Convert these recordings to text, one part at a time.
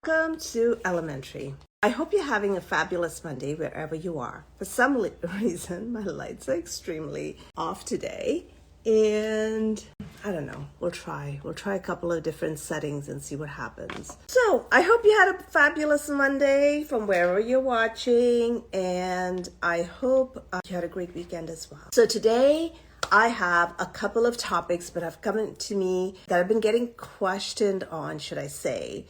Welcome to Elementary. I hope you're having a fabulous Monday wherever you are. For some reason, my lights are extremely off today. And I don't know, we'll try a couple of different settings and see what happens. So I hope you had a fabulous Monday from wherever you're watching. And I hope you had a great weekend as well. So today, I have a couple of topics that have come to me that I've been getting questioned on, should I say,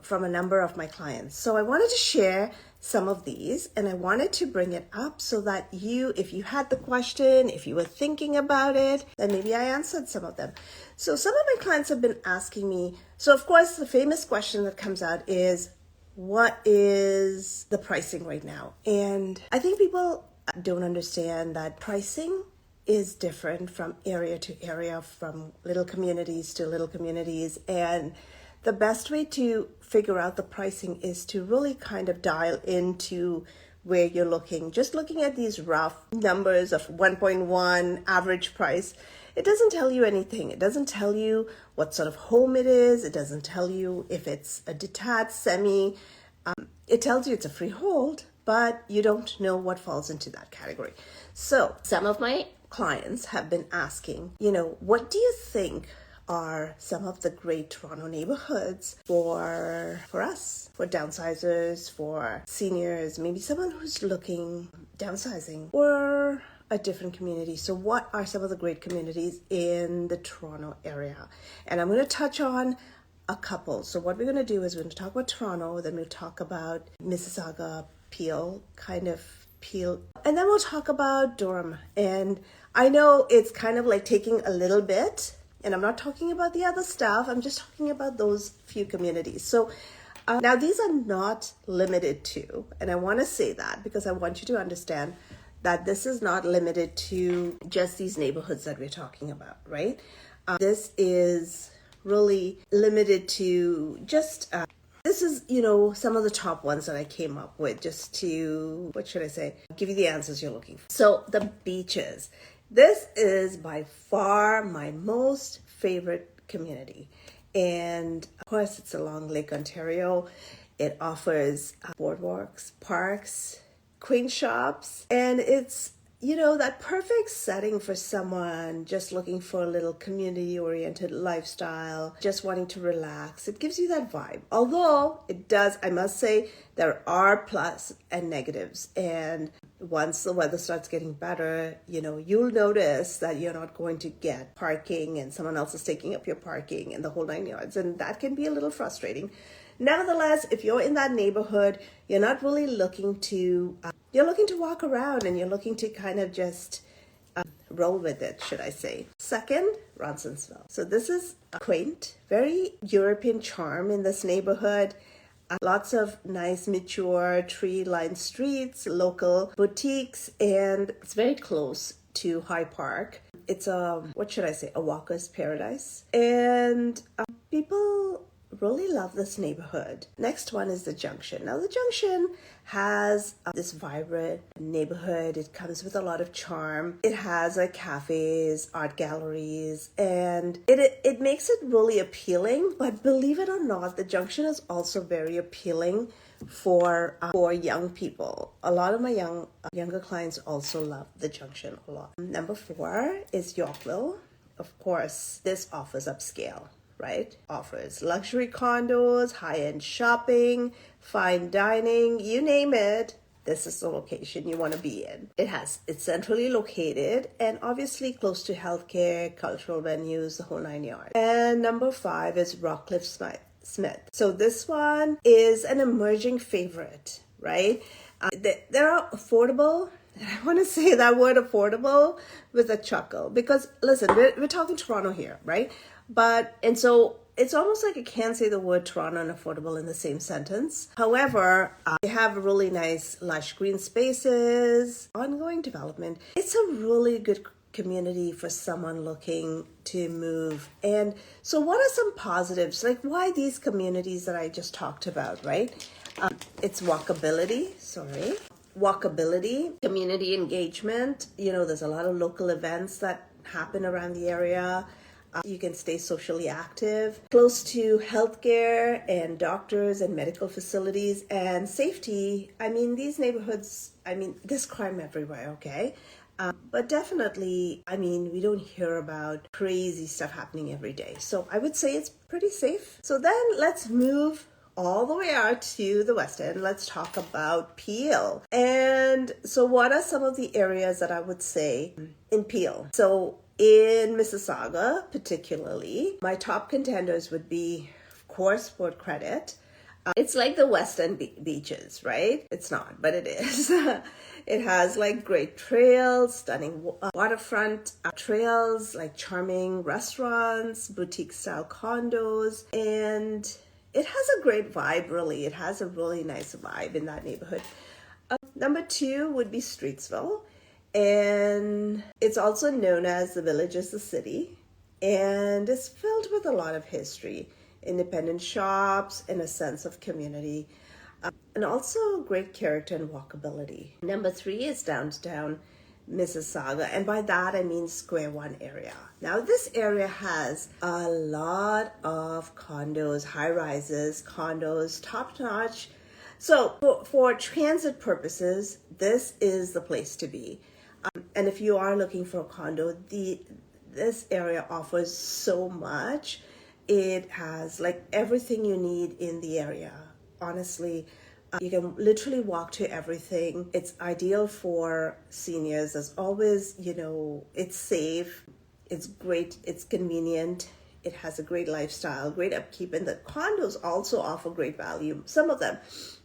from a number of my clients. So I wanted to share some of these and I wanted to bring it up so that if you had the question, if you were thinking about it, then maybe I answered some of them. So some of my clients have been asking me, so of course the famous question that comes out is, what is the pricing right now? And I think people don't understand that pricing is different from area to area, from little communities to little communities. And the best way to figure out the pricing is to really kind of dial into where you're looking. Just looking at these rough numbers of 1.1 average price, it doesn't tell you anything. It doesn't tell you what sort of home it is. It doesn't tell you if it's a detached, semi. It tells you it's a freehold, but you don't know what falls into that category. So some of my clients have been asking, what do you think are some of the great Toronto neighborhoods for us, for downsizers, for seniors, maybe someone who's looking downsizing or a different community. So what are some of the great communities in the Toronto area? And I'm going to touch on a couple. So what we're going to do is we're going to talk about Toronto, then we'll talk about Mississauga, Peel, and then we'll talk about Durham. And I know it's kind of like taking a little bit, and I'm not talking about the other stuff. I'm just talking about those few communities. So now these are not limited to, and I want to say that because I want you to understand that this is not limited to just these neighborhoods that we're talking about, right? This is really limited to just, this is, some of the top ones that I came up with just to, give you the answers you're looking for. So the beaches. This is by far my most favorite community. And of course, it's along Lake Ontario. It offers boardwalks, parks, quaint shops, and it's, that perfect setting for someone just looking for a little community-oriented lifestyle, just wanting to relax. It gives you that vibe. Although it does, I must say, there are plus and negatives. And once the weather starts getting better, you'll notice that you're not going to get parking and someone else is taking up your parking and the whole 9 yards. And that can be a little frustrating. Nevertheless, if you're in that neighborhood, you're not really looking to, you're looking to walk around and you're looking to kind of just roll with it, should I say. Second, Ronsonsville. So this is quaint, very European charm in this neighborhood. Lots of nice, mature, tree-lined streets, local boutiques, and it's very close to High Park. It's a walker's paradise. And people really love this neighborhood. Next one is the Junction. Now the Junction has this vibrant neighborhood. It comes with a lot of charm. It has cafes, art galleries, and it makes it really appealing. But believe it or not, the Junction is also very appealing for young people. A lot of my younger clients also love the Junction a lot. Number 4 is Yorkville. Of course, this offers upscale. Right? Offers luxury condos, high-end shopping, fine dining, you name it. This is the location you want to be in. It's centrally located and obviously close to healthcare, cultural venues, the whole 9 yards. And number 5 is Rockcliffe Smith. So this one is an emerging favorite, right? They're affordable. And I want to say that word affordable with a chuckle because listen, we're talking Toronto here, right? So it's almost like I can't say the word Toronto and affordable in the same sentence. However, they have really nice lush green spaces, ongoing development. It's a really good community for someone looking to move. And so what are some positives? Like why these communities that I just talked about, right? It's walkability, community engagement. There's a lot of local events that happen around the area. You can stay socially active, close to healthcare and doctors and medical facilities and safety. I mean, these neighborhoods, there's crime everywhere, okay? But definitely, we don't hear about crazy stuff happening every day. So I would say it's pretty safe. So then let's move all the way out to the West End. Let's talk about Peel. And so what are some of the areas that I would say in Peel? So in Mississauga, particularly, my top contenders would be, of course, Port Credit. It's like the West End beaches, right? It's not, but it is. It has like great trails, stunning waterfront trails, like charming restaurants, boutique style condos, and it has a great vibe, really. It has a really nice vibe in that neighborhood. Number 2 would be Streetsville, and it's also known as the Village is the City, and it's filled with a lot of history, independent shops, and a sense of community, and also great character and walkability. Number 3 is downtown Mississauga, and by that I mean Square One area. Now this area has a lot of condos, high-rises, condos, top-notch. So for transit purposes, this is the place to be. And if you are looking for a condo, this area offers so much. It has like everything you need in the area, honestly. You can literally walk to everything. It's ideal for seniors. As always, it's safe, it's great, it's convenient, it has a great lifestyle, great upkeep, and the condos also offer great value. Some of them.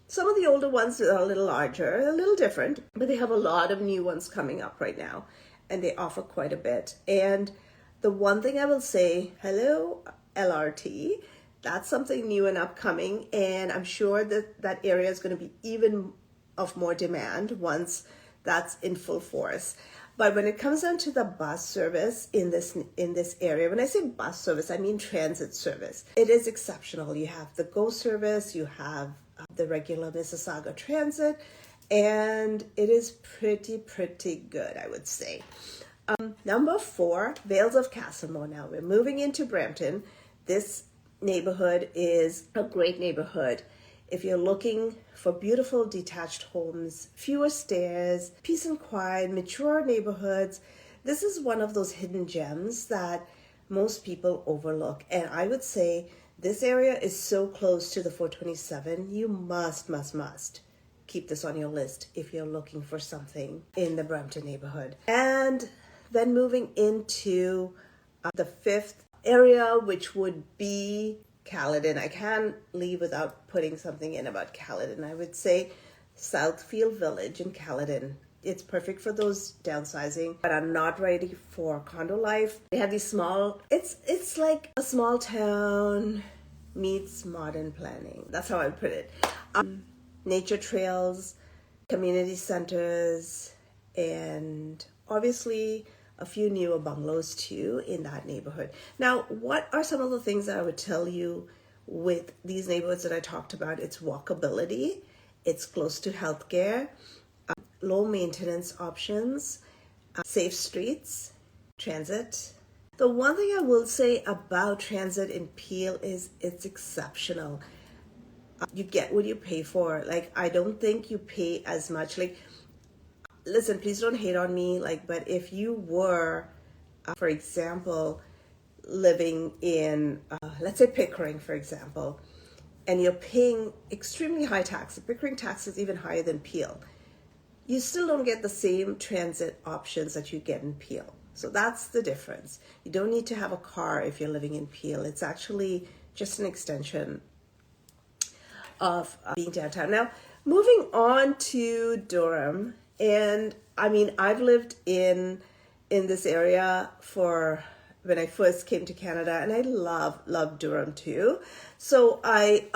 Some of the older ones are a little larger, a little different, but they have a lot of new ones coming up right now, and they offer quite a bit. And the one thing I will say, hello, LRT, that's something new and upcoming, and I'm sure that area is going to be even of more demand once that's in full force. But when it comes down to the bus service in this area, when I say bus service, I mean transit service. It is exceptional. You have the GO service, you have the regular Mississauga Transit, and it is pretty good, I would say. Number 4, Vales of Castlemore. Now we're moving into Brampton. This neighborhood is a great neighborhood. If you're looking for beautiful detached homes, fewer stairs, peace and quiet, mature neighborhoods, this is one of those hidden gems that most people overlook. And I would say this area is so close to the 427, you must keep this on your list if you're looking for something in the Brampton neighborhood. And then moving into the 5th area, which would be Caledon. I can't leave without putting something in about Caledon. I would say Southfield Village in Caledon. It's perfect for those downsizing but are not ready for condo life. They have these small, it's like a small town meets modern planning. That's how I would put it. Nature trails, community centers, and obviously a few newer bungalows too in that neighborhood. Now, what are some of the things that I would tell you with these neighborhoods that I talked about? It's walkability, it's close to healthcare, low maintenance options, safe streets, transit. The one thing I will say about transit in Peel is it's exceptional. You get what you pay for. Like, I don't think you pay as much. Like, listen, please don't hate on me, but if you were, for example, living in, let's say Pickering, for example, and you're paying extremely high taxes, Pickering tax is even higher than Peel, you still don't get the same transit options that you get in Peel. So that's the difference. You don't need to have a car if you're living in Peel. It's actually just an extension of being downtown. Now, moving on to Durham. And I've lived in this area for when I first came to Canada, and I love Durham too. So I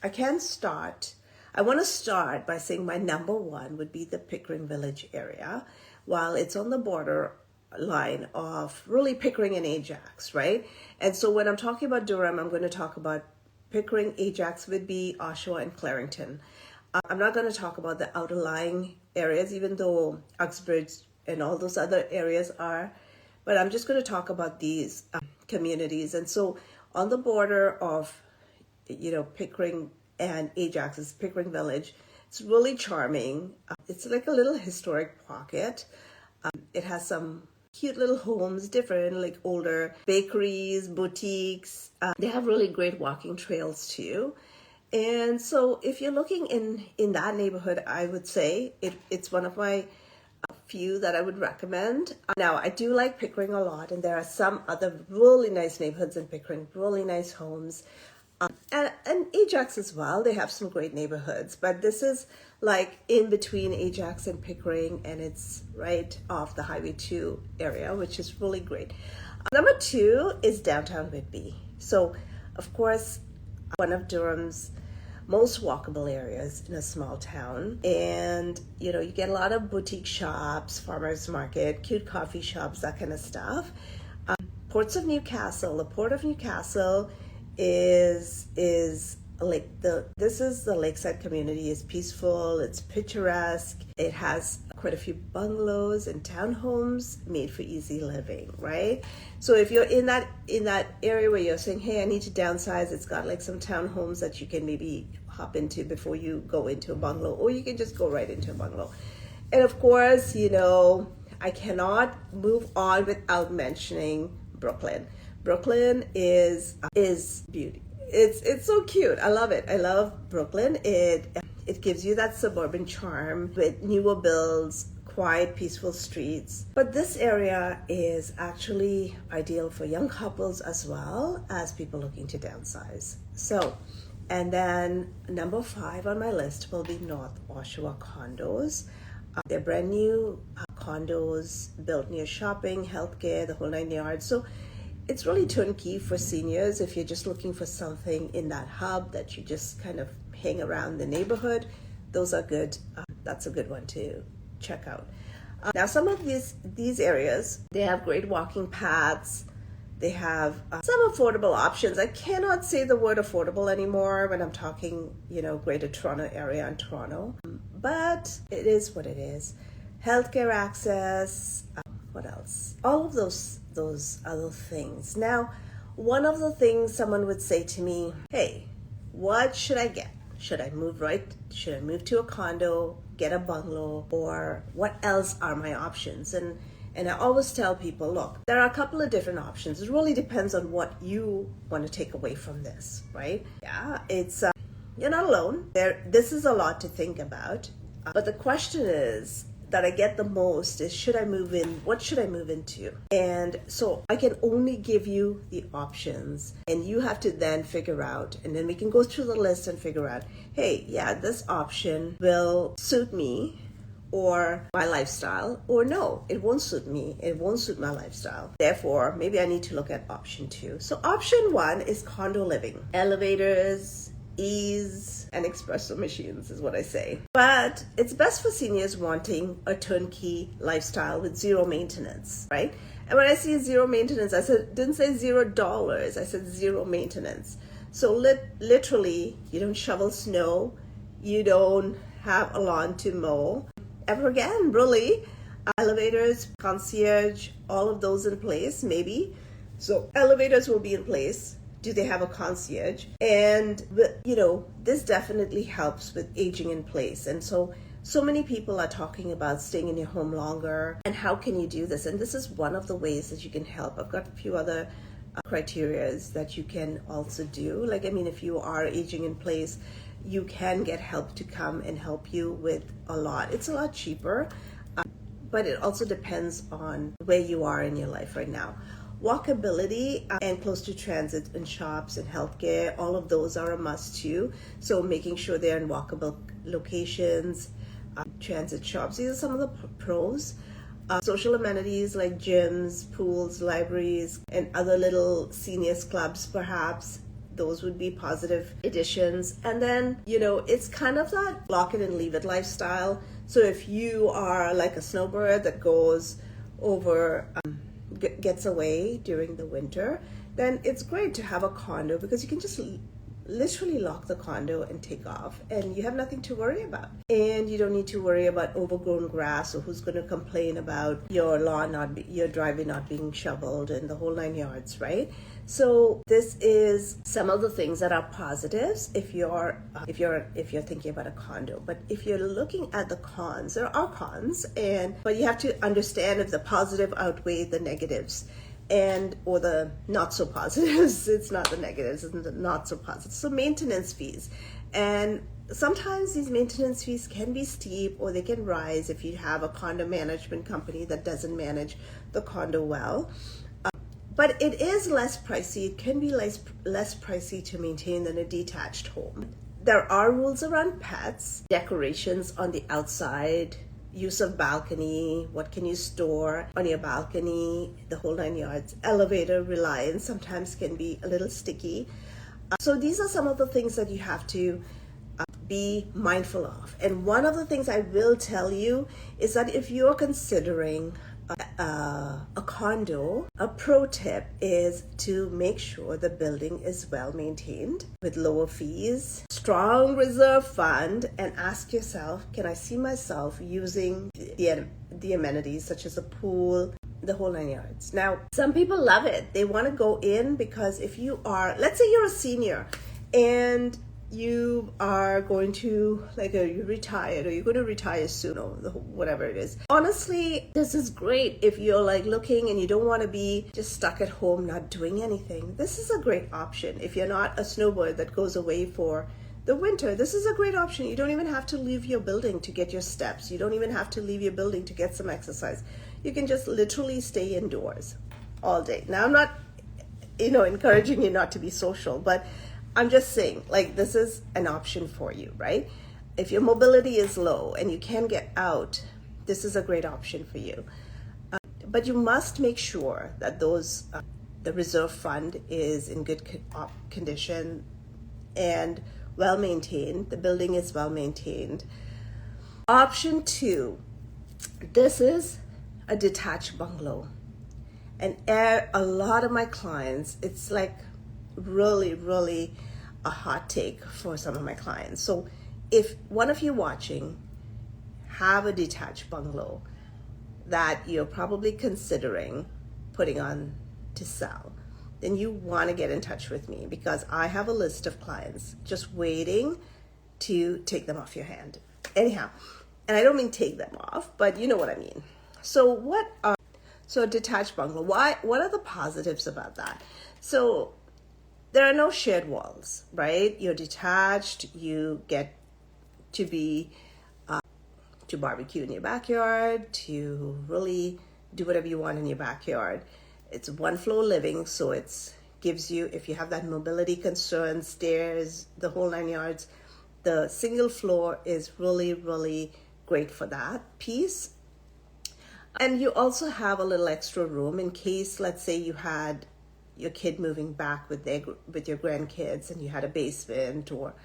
want to start by saying my number 1 would be the Pickering Village area. While it's on the border line of really Pickering and Ajax, right? And so when I'm talking about Durham, I'm going to talk about Pickering, Ajax, Whitby, Oshawa, and Clarington. I'm not going to talk about the outlying areas, even though Uxbridge and all those other areas are, but I'm just going to talk about these communities. And so on the border of, Pickering and Ajax's Pickering Village, it's really charming. It's like a little historic pocket. It has some cute little homes, different, like older bakeries, boutiques. They have really great walking trails too. And so if you're looking in that neighborhood, I would say it's one of my few that I would recommend. Now, I do like Pickering a lot, and there are some other really nice neighborhoods in Pickering, really nice homes. And Ajax as well. They have some great neighborhoods, but this is like in between Ajax and Pickering, and it's right off the Highway 2 area, which is really great. Number 2 is downtown Whitby. So, of course, one of Durham's most walkable areas in a small town. And, you get a lot of boutique shops, farmers market, cute coffee shops, that kind of stuff. Ports of Newcastle. The Port of Newcastle is like this is the lakeside community. Is peaceful, it's picturesque, it has quite a few bungalows and townhomes made for easy living, right? So if you're in that area where you're saying, hey, I need to downsize, it's got like some townhomes that you can maybe hop into before you go into a bungalow, or you can just go right into a bungalow. And of course, I cannot move on without mentioning Brooklyn. Brooklyn is beauty. It's so cute. I love it. I love Brooklyn. It gives you that suburban charm with newer builds, quiet, peaceful streets. But this area is actually ideal for young couples as well as people looking to downsize. So, and then number 5 on my list will be North Oshawa condos. They're brand new condos built near shopping, healthcare, the whole 9 yards. So it's really turnkey for seniors. If you're just looking for something in that hub that you just kind of hang around the neighborhood, those are good. That's a good one to check out. Now, some of these areas, they have great walking paths. They have some affordable options. I cannot say the word affordable anymore when I'm talking, Greater Toronto area and Toronto, but it is what it is. Healthcare access, what else? All of those other things. Now, one of the things someone would say to me, hey, what should I get? Should I move to a condo, get a bungalow, or what else are my options? And I always tell people, look, there are a couple of different options. It really depends on what you want to take away from this, right? Yeah, it's you're not alone. This is a lot to think about. But the question is that I get the most is, should I move in? What should I move into? And so I can only give you the options, and you have to then figure out, and then we can go through the list and figure out, hey, yeah, this option will suit me or my lifestyle, or no, it won't suit me, it won't suit my lifestyle. Therefore, maybe I need to look at option 2. So option 1 is condo living. Elevators, ease, and espresso machines is what I say. But it's best for seniors wanting a turnkey lifestyle with zero maintenance, right? And when I say zero maintenance, didn't say $0, I said zero maintenance. So literally, you don't shovel snow, you don't have a lawn to mow ever again, really. Elevators, concierge, all of those in place, maybe. So elevators will be in place. Do they have a concierge? And, this definitely helps with aging in place. And so many people are talking about staying in your home longer. And how can you do this? And this is one of the ways that you can help. I've got a few other criterias that you can also do. If you are aging in place, you can get help to come and help you with a lot. It's a lot cheaper, but it also depends on where you are in your life right now. Walkability and close to transit and shops and healthcare, all of those are a must too. So making sure they're in walkable locations, transit shops, these are some of the pros. Social amenities like gyms, pools, libraries, and other little seniors clubs perhaps. Those would be positive additions. And then, it's kind of that lock it and leave it lifestyle. So if you are like a snowbird that goes over, gets away during the winter, then it's great to have a condo because you can just literally lock the condo and take off, and you have nothing to worry about. And you don't need to worry about overgrown grass or who's going to complain about your lawn your driveway not being shoveled and the whole 9 yards, right? So this is some of the things that are positives if you're thinking about a condo. But if you're looking at the cons, there are cons, but you have to understand if the positive outweigh the negatives, or the not so positives. It's not the negatives, it's the not so positives. So maintenance fees, and sometimes these maintenance fees can be steep, or they can rise if you have a condo management company that doesn't manage the condo well. But it is less pricey. It can be less pricey to maintain than a detached home. There are rules around pets, decorations on the outside, use of balcony, what can you store on your balcony, the whole 9 yards. Elevator reliance sometimes can be a little sticky. So these are some of the things that you have to be mindful of. And one of the things I will tell you is that if you're considering a condo, a pro tip is to make sure the building is well maintained with lower fees, strong reserve fund, and ask yourself, can I see myself using the amenities such as a pool, the whole 9 yards. Now, some people love it. They want to go in because if you are, let's say you're a senior and you are going to, you're retired, or you're going to retire soon, or whatever it is. Honestly, this is great if you're looking and you don't want to be just stuck at home not doing anything. This is a great option. If you're not a snowbird that goes away for the winter, this is a great option. You don't even have to leave your building to get your steps. You don't even have to leave your building to get some exercise. You can just literally stay indoors all day. Now, I'm not, encouraging you not to be social, but I'm just saying, this is an option for you, right? If your mobility is low and you can't get out, this is a great option for you. But you must make sure that the reserve fund is in good condition and well maintained. The building is well maintained. Option 2, this is a detached bungalow. And a lot of my clients, it's really, really a hot take for some of my clients. So if one of you watching have a detached bungalow that you're probably considering putting on to sell, then you want to get in touch with me, because I have a list of clients just waiting to take them off your hand. Anyhow, and I don't mean take them off, but you know what I mean. So a detached bungalow, what are the positives about that? So there are no shared walls, right? You're detached, you get to be, to barbecue in your backyard, to really do whatever you want in your backyard. It's one floor living, so it gives you, if you have that mobility concern, stairs, the whole 9 yards, the single floor is really, really great for that piece. And you also have a little extra room in case, let's say you had your kid moving back with your grandkids and you had a basement or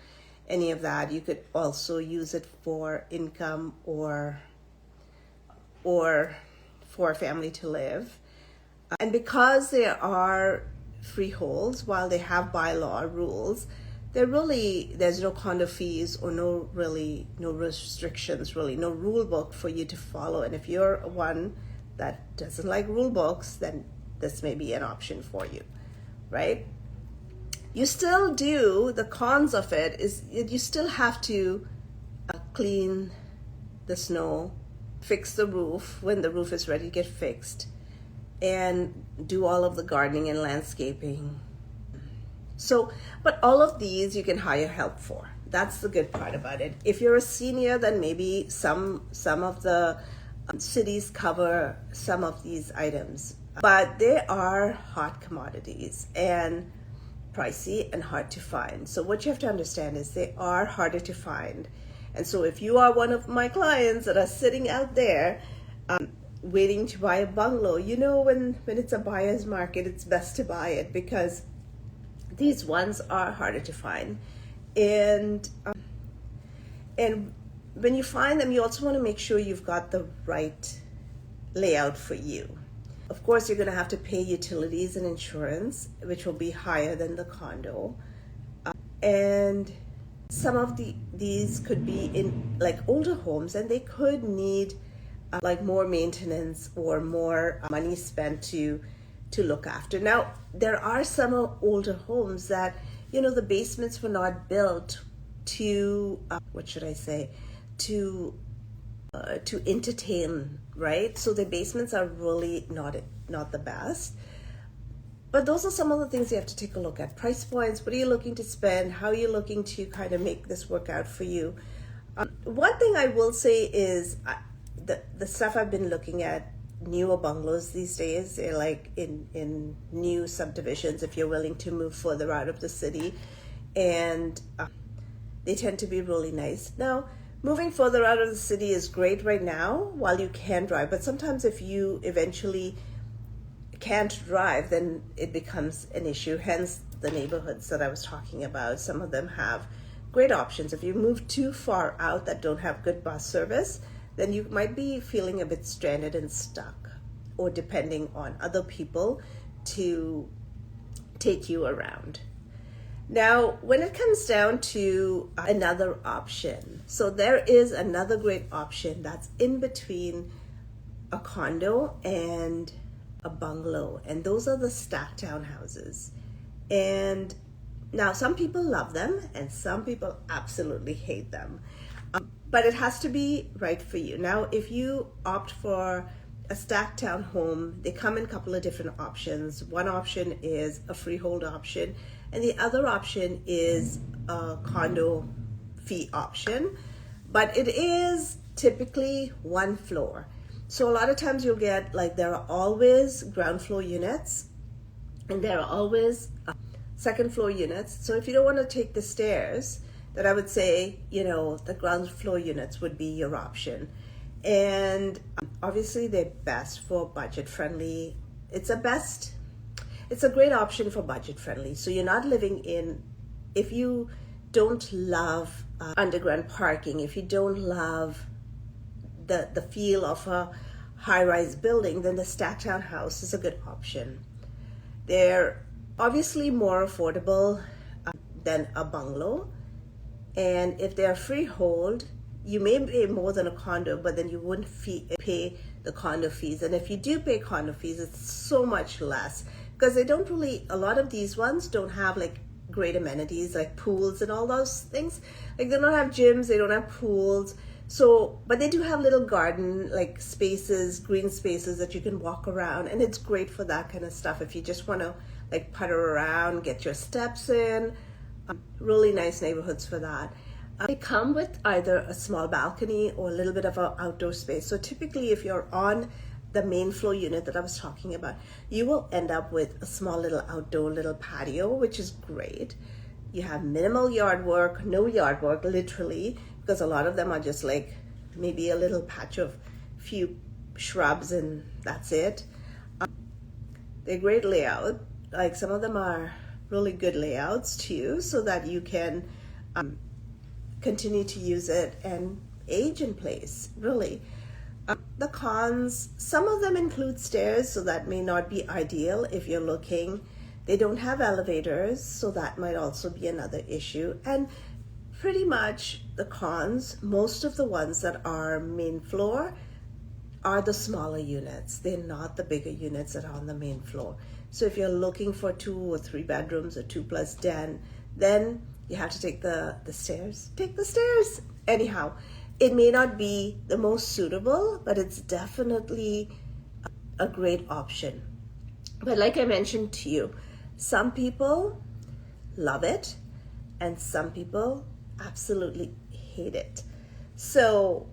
any of that. You could also use it for income or for a family to live. And because there are freeholds, while they have bylaw rules, there's no condo fees or no restrictions, really no rule book for you to follow. And if you're one that doesn't like rule books, then this may be an option for you, right? You still do, the cons of it is you still have to clean the snow, fix the roof when the roof is ready to get fixed, and do all of the gardening and landscaping. So, but all of these you can hire help for. That's the good part about it. If you're a senior, then maybe some of the cities cover some of these items. But they are hot commodities and pricey and hard to find. So what you have to understand is they are harder to find. And so if you are one of my clients that are sitting out there waiting to buy a bungalow, when it's a buyer's market, it's best to buy it, because these ones are harder to find. And when you find them, you also want to make sure you've got the right layout for you. Of course, you're going to have to pay utilities and insurance, which will be higher than the condo. And some of these could be in like older homes, and they could need like more maintenance or more money spent to look after. Now, there are some older homes that, you know, the basements were not built to what should I say, to entertain, right? So the basements are really not the best. But those are some of the things you have to take a look at. Price points, what are you looking to spend? How are you looking to kind of make this work out for you? One thing I will say is the stuff I've been looking at, newer bungalows these days, they're like in new subdivisions if you're willing to move further out of the city. And they tend to be really nice. Now, moving further out of the city is great right now while you can drive. But sometimes if you eventually can't drive, then it becomes an issue. Hence the neighborhoods that I was talking about. Some of them have great options. If you move too far out that don't have good bus service, then you might be feeling a bit stranded and stuck, or depending on other people to take you around. Now, when it comes down to another option, so there is another great option that's in between a condo and a bungalow, and those are the stacked townhouses. And now some people love them and some people absolutely hate them, but it has to be right for you. Now, if you opt for a stacked town home, they come in a couple of different options. One option is a freehold option, and the other option is a condo fee option, but it is typically one floor. So a lot of times you'll get, like, there are always ground floor units and there are always second floor units. So if you don't want to take the stairs, then I would say, you know, the ground floor units would be your option. And obviously they're best for budget friendly. It's a great option for budget friendly. So you're not living in, if you don't love underground parking, if you don't love the feel of a high-rise building, then the stacked town house is a good option. They're obviously more affordable than a bungalow, and if they're freehold, you may pay more than a condo, but then you wouldn't pay the condo fees. And if you do pay condo fees, it's so much less, because they don't really, a lot of these ones don't have like great amenities like pools and all those things. Like, they don't have gyms, they don't have pools. So, but they do have little garden like spaces, green spaces that you can walk around, and it's great for that kind of stuff. If you just want to like putter around, get your steps in, really nice neighborhoods for that. They come with either a small balcony or a little bit of an outdoor space. So typically if you're on the main floor unit that I was talking about, you will end up with a small little outdoor little patio, which is great. You have minimal yard work, no yard work, literally, because a lot of them are just like maybe a little patch of few shrubs and that's it. They're great layout. Like, some of them are really good layouts too, so that you can continue to use it and age in place, really. The cons, some of them include stairs, so that may not be ideal if you're looking. They don't have elevators, so that might also be another issue. And pretty much the cons, most of the ones that are main floor are the smaller units. They're not the bigger units that are on the main floor. So if you're looking for 2 or 3 bedrooms or 2+ den, then you have to take the stairs. Take the stairs. Anyhow, it may not be the most suitable, but it's definitely a great option. But like I mentioned to you, some people love it and some people absolutely hate it. So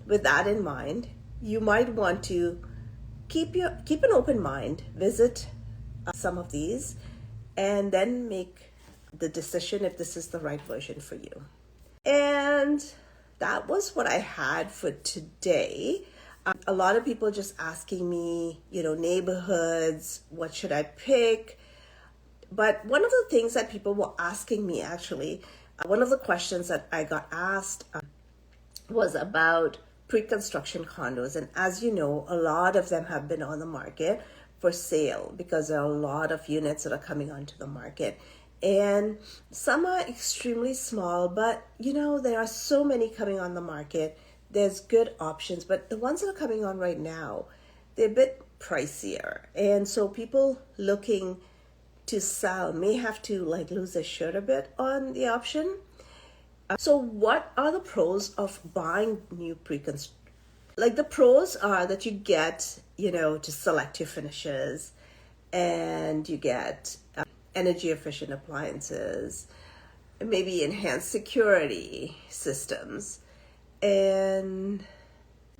with that in mind, you might want to keep an open mind, visit some of these, and then make the decision if this is the right version for you. And that was what I had for today. A lot of people just asking me, neighborhoods, what should I pick? But one of the things that people were asking me, actually, one of the questions that I got asked was about pre-construction condos. And as you know, a lot of them have been on the market for sale because there are a lot of units that are coming onto the market. And some are extremely small, but there are so many coming on the market. There's good options, but the ones that are coming on right now, they're a bit pricier. And so people looking to sell may have to lose their shirt a bit on the option. So what are the pros of buying new pre-construction? The pros are that you get, to select your finishes, and you get energy efficient appliances, maybe enhanced security systems, and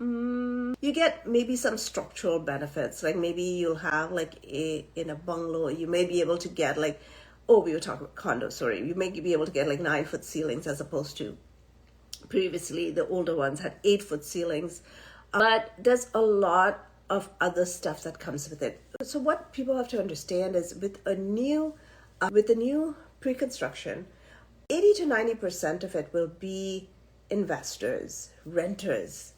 you get maybe some structural benefits. Maybe you'll have in a bungalow, you may be able to get we were talking about condo, sorry. You may be able to get 9-foot ceilings, as opposed to previously the older ones had 8-foot ceilings. But there's a lot of other stuff that comes with it. So what people have to understand is with a new pre-construction, 80 to 90% of it will be investors, renters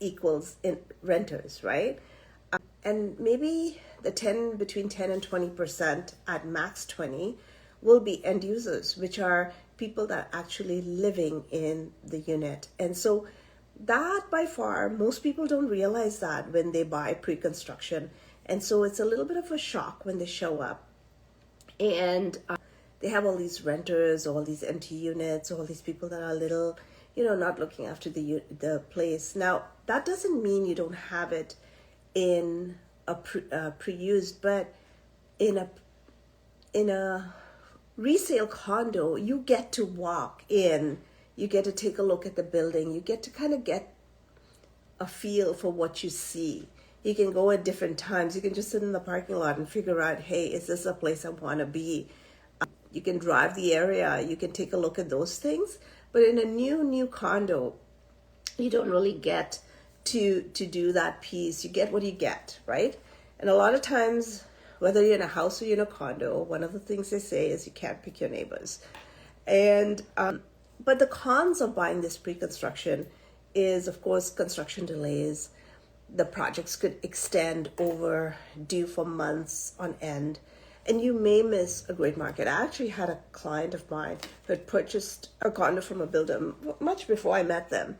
equals in renters, right? And maybe between 10 and 20%, at max 20, will be end users, which are people that are actually living in the unit. And so that, by far, most people don't realize that when they buy pre-construction. And so it's a little bit of a shock when they show up and they have all these renters, all these empty units, all these people that are little, not looking after the place. Now, that doesn't mean you don't have it in a pre-used, but in a resale condo, you get to walk in, you get to take a look at the building, you get to kind of get a feel for what you see. You can go at different times. You can just sit in the parking lot and figure out, hey, is this a place I want to be? You can drive the area. You can take a look at those things. But in a new condo, you don't really get to do that piece. You get what you get, right? And a lot of times, whether you're in a house or you're in a condo, one of the things they say is you can't pick your neighbors. And but the cons of buying this pre-construction is, of course, construction delays. The projects could extend over, due for months on end, and you may miss a great market. I actually had a client of mine who had purchased a condo from a builder much before I met them,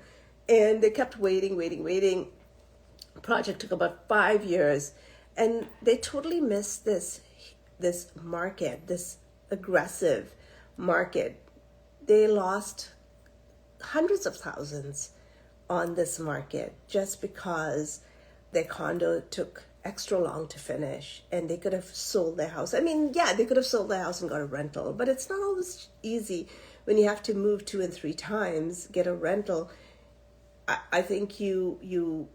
and they kept waiting. The project took about 5 years, and they totally missed this market, this aggressive market. They lost hundreds of thousands on this market just because their condo took extra long to finish, and they could have sold their house. I mean, yeah, they could have sold their house and got a rental, but it's not always easy when you have to move 2 and 3 times, get a rental. I think you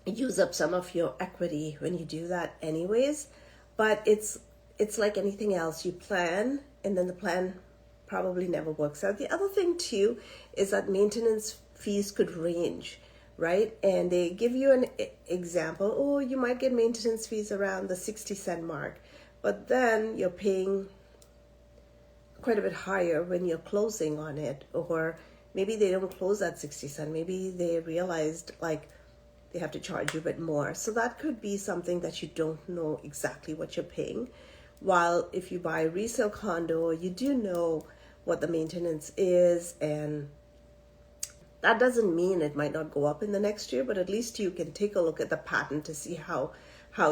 use up some of your equity when you do that anyways, but it's like anything else. You plan, and then the plan probably never works out. The other thing too is that maintenance fees could range, right? And they give you an example. Oh, you might get maintenance fees around the 60-cent mark, but then you're paying quite a bit higher when you're closing on it. Or maybe they don't close at 60 cents. Maybe they realized they have to charge you a bit more. So that could be something that you don't know exactly what you're paying. While if you buy a resale condo, you do know what the maintenance is, and that doesn't mean it might not go up in the next year, but at least you can take a look at the pattern to see how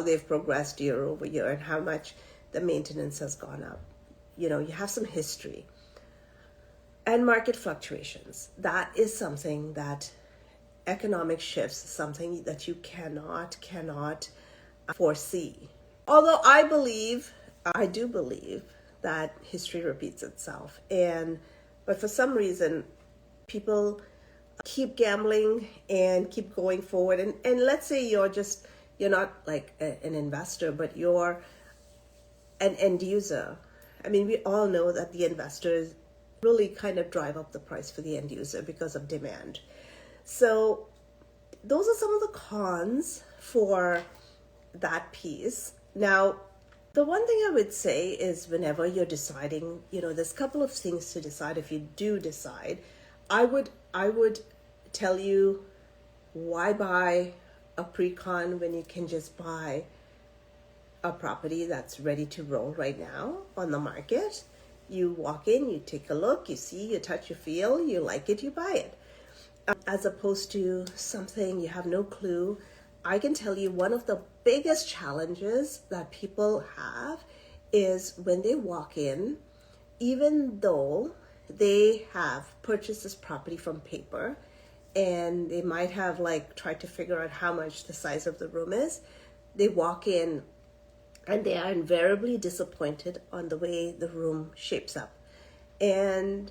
they've progressed year over year and how much the maintenance has gone up. You have some history. And market fluctuations. That is something that economic shifts, something that you cannot foresee. Although I do believe that history repeats itself. But for some reason, people keep gambling and keep going forward. And let's say you're not like an investor, but you're an end user. I mean, we all know that the investors really kind of drive up the price for the end user because of demand. So those are some of the cons for that piece. Now, the one thing I would say is whenever you're deciding, there's a couple of things to decide. If you do decide, I would tell you, why buy a pre-con when you can just buy a property that's ready to roll right now on the market? You walk in, you take a look, you see, you touch, you feel, you like it, you buy it. As opposed to something you have no clue. I can tell you one of the biggest challenges that people have is when they walk in, even though they have purchased this property from paper and they might have like tried to figure out how much the size of the room is, they walk in and they are invariably disappointed on the way the room shapes up. And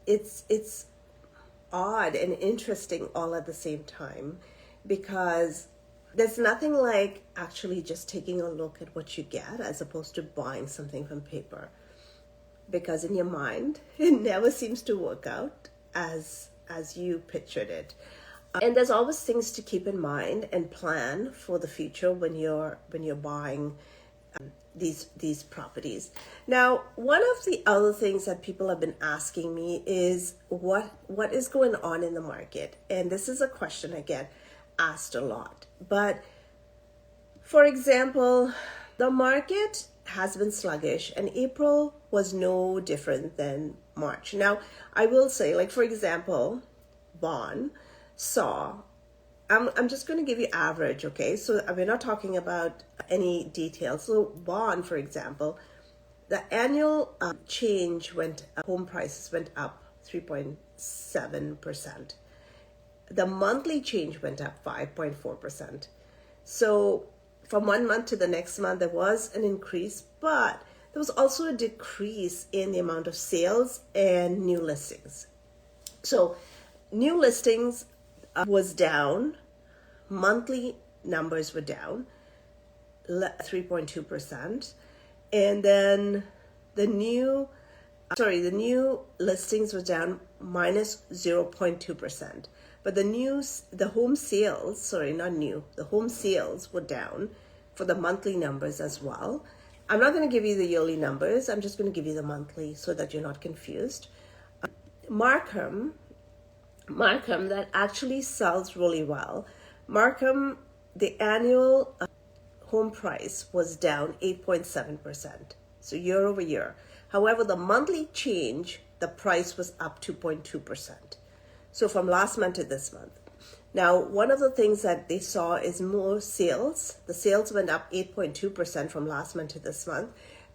it's odd and interesting all at the same time, because there's nothing like actually just taking a look at what you get as opposed to buying something from paper, because in your mind it never seems to work out as you pictured it. And there's always things to keep in mind and plan for the future when you're buying these properties. Now, one of the other things that people have been asking me is what is going on in the market, and this is a question I get asked a lot. But for example, the market has been sluggish, and April was no different than March. Now, I will say, like for example, Vaughan saw, I'm just going to give you average, okay? So we're not talking about any details. So Vaughan, for example, the annual change home prices went up 3.7%. The monthly change went up 5.4%. So from one month to the next month, there was an increase, but there was also a decrease in the amount of sales and new listings. So new listings was down. Monthly numbers were down 3.2%. And then the new listings were down minus 0.2%. But the home sales were down for the monthly numbers as well. I'm not going to give you the yearly numbers. I'm just going to give you the monthly so that you're not confused. Markham, that actually sells really well. Markham, the annual home price was down 8.7%, so year over year. However, the monthly change, the price was up 2.2%. So from last month to this month. Now, one of the things that they saw is more sales. The sales went up 8.2% from last month to this month.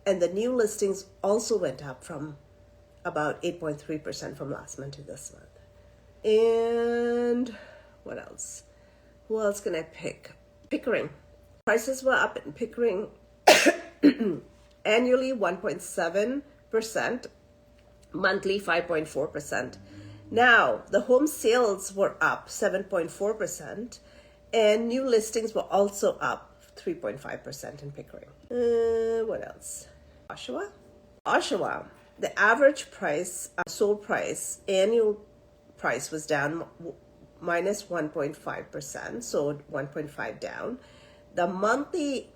And the new listings also went up from about 8.3% from last month to this month. And what else? Who else can I pick? Pickering. Prices were up in Pickering annually 1.7%, monthly 5.4%. Now, the home sales were up 7.4%, and new listings were also up 3.5% in Pickering. What else? Oshawa, the average price, sold price, annual price was down minus 1.5%, so 1.5 down. The monthly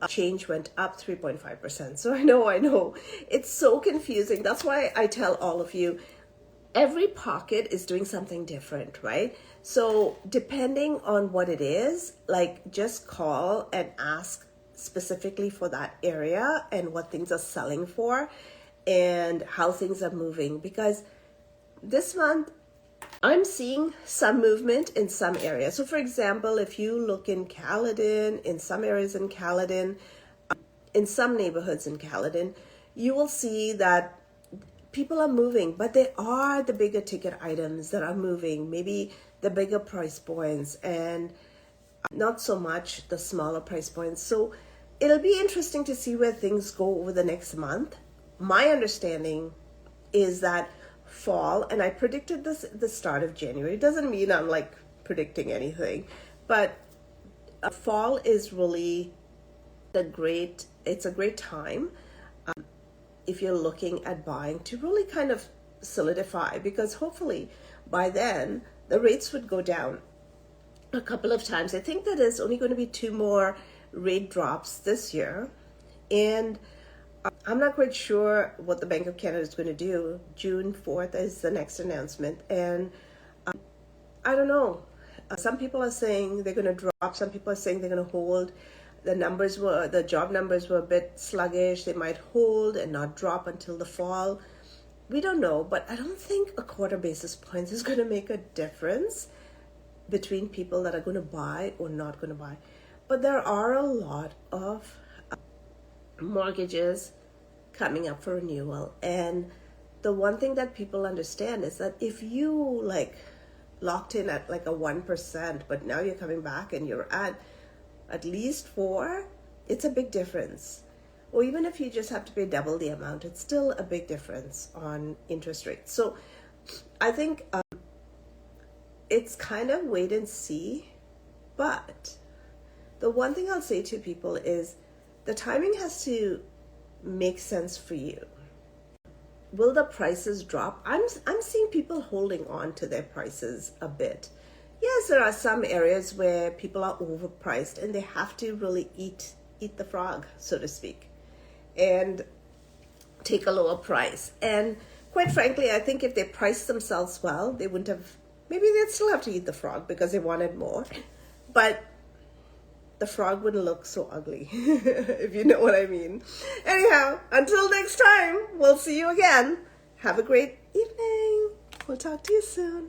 change went up 3.5%. So I know, it's so confusing. That's why I tell all of you, every pocket is doing something different, right? So depending on what it is, like just call and ask specifically for that area and what things are selling for and how things are moving. Because this month, I'm seeing some movement in some areas. So for example, if you look in Caledon, in some areas in Caledon, in some neighborhoods in Caledon, you will see that people are moving, but they are the bigger ticket items that are moving, maybe the bigger price points and not so much the smaller price points. So it'll be interesting to see where things go over the next month. My understanding is that fall, and I predicted this at the start of January. It doesn't mean I'm like predicting anything, but fall is really it's a great time if you're looking at buying to really kind of solidify, because hopefully by then the rates would go down a couple of times. I think that there's only going to be 2 more rate drops this year, and I'm not quite sure what the Bank of Canada is going to do. June 4th is the next announcement, and I don't know. Some people are saying they're going to drop. Some people are saying they're going to hold. the job numbers were a bit sluggish. They might hold and not drop until the fall. We don't know, but I don't think a quarter basis points is going to make a difference between people that are going to buy or not going to buy. But there are a lot of mortgages coming up for renewal, and the one thing that people understand is that if you locked in at like a 1%, but now you're coming back and you're at least 4, it's a big difference. Or even if you just have to pay double the amount, it's still a big difference on interest rates. So I think it's kind of wait and see. But the one thing I'll say to people is the timing has to make sense for you. Will the prices drop? I'm seeing people holding on to their prices a bit. Yes, there are some areas where people are overpriced and they have to really eat the frog, so to speak, and take a lower price. And quite frankly, I think if they priced themselves well, they wouldn't have, maybe they'd still have to eat the frog because they wanted more, but the frog wouldn't look so ugly, if you know what I mean. Anyhow, until next time, we'll see you again. Have a great evening. We'll talk to you soon.